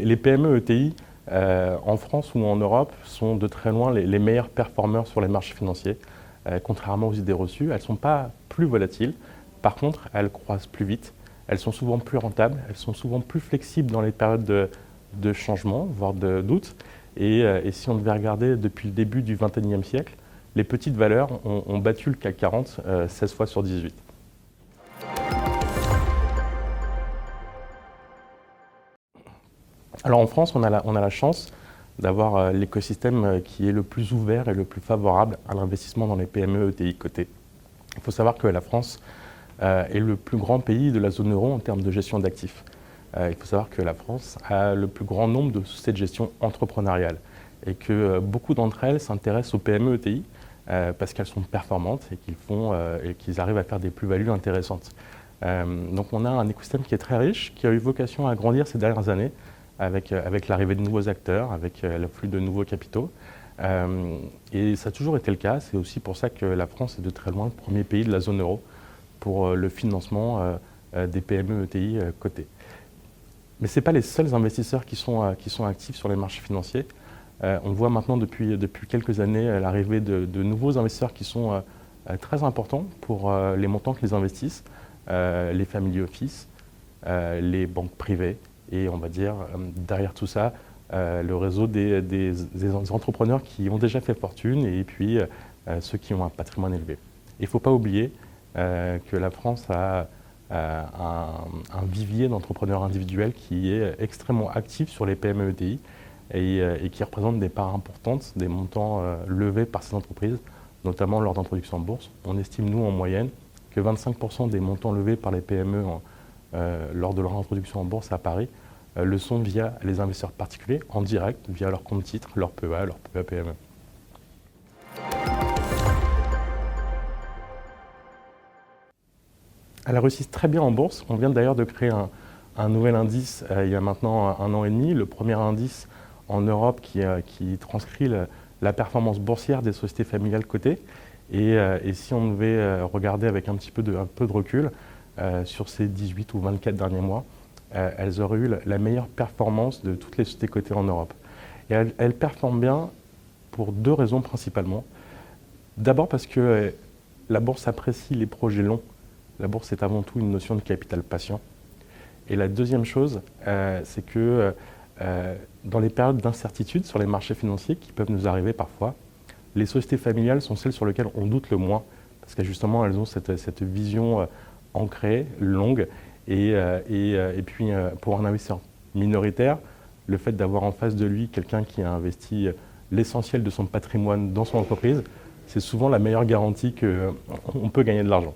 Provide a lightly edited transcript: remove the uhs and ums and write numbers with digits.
Les PME ETI, en France ou en Europe, sont de très loin les meilleurs performeurs sur les marchés financiers. Contrairement aux idées reçues, elles ne sont pas plus volatiles. Par contre, elles croissent plus vite, elles sont souvent plus rentables, elles sont souvent plus flexibles dans les périodes de changement, voire de doute. Et si on devait regarder depuis le début du XXIe siècle, les petites valeurs ont battu le CAC 40 16 fois sur 18. Alors en France, on a la chance d'avoir l'écosystème qui est le plus ouvert et le plus favorable à l'investissement dans les PME ETI cotées. Il faut savoir que la France est le plus grand pays de la zone euro en termes de gestion d'actifs. Il faut savoir que la France a le plus grand nombre de sociétés de gestion entrepreneuriale et que beaucoup d'entre elles s'intéressent aux PME ETI parce qu'elles sont performantes et qu'ils arrivent à faire des plus-values intéressantes. Donc on a un écosystème qui est très riche, qui a eu vocation à grandir ces dernières années avec l'arrivée de nouveaux acteurs, avec l'afflux de nouveaux capitaux. Et ça a toujours été le cas. C'est aussi pour ça que la France est de très loin le premier pays de la zone euro pour le financement des PME ETI cotées. Mais ce n'est pas les seuls investisseurs qui sont actifs sur les marchés financiers. On voit maintenant depuis quelques années l'arrivée de nouveaux investisseurs qui sont très importants pour les montants qu'ils investissent, les family office, les banques privées et on va dire derrière tout ça le réseau des entrepreneurs qui ont déjà fait fortune et puis ceux qui ont un patrimoine élevé. Il ne faut pas oublier que la France a un vivier d'entrepreneurs individuels qui est extrêmement actif sur les PME ETI et qui représente des parts importantes des montants levés par ces entreprises, notamment lors d'introduction en bourse. On estime, nous, en moyenne, que 25% des montants levés par les PME lors de leur introduction en bourse à Paris le sont via les investisseurs particuliers, en direct, via leur compte titre, leur PEA, leur PEA-PME. Elle réussit très bien en bourse. On vient d'ailleurs de créer un nouvel indice il y a maintenant 1 an et demi, le premier indice en Europe qui transcrit la performance boursière des sociétés familiales cotées. Et si on devait regarder avec un peu de recul, sur ces 18 ou 24 derniers mois, elles auraient eu la meilleure performance de toutes les sociétés cotées en Europe. Et elles performent bien pour 2 raisons principalement. D'abord parce que la bourse apprécie les projets longs. La bourse est avant tout une notion de capital patient. Et la deuxième chose, c'est que dans les périodes d'incertitude sur les marchés financiers qui peuvent nous arriver parfois, les sociétés familiales sont celles sur lesquelles on doute le moins, parce que justement elles ont cette vision ancrée, longue, et puis pour un investisseur minoritaire, le fait d'avoir en face de lui quelqu'un qui a investi l'essentiel de son patrimoine dans son entreprise, c'est souvent la meilleure garantie qu'on peut gagner de l'argent.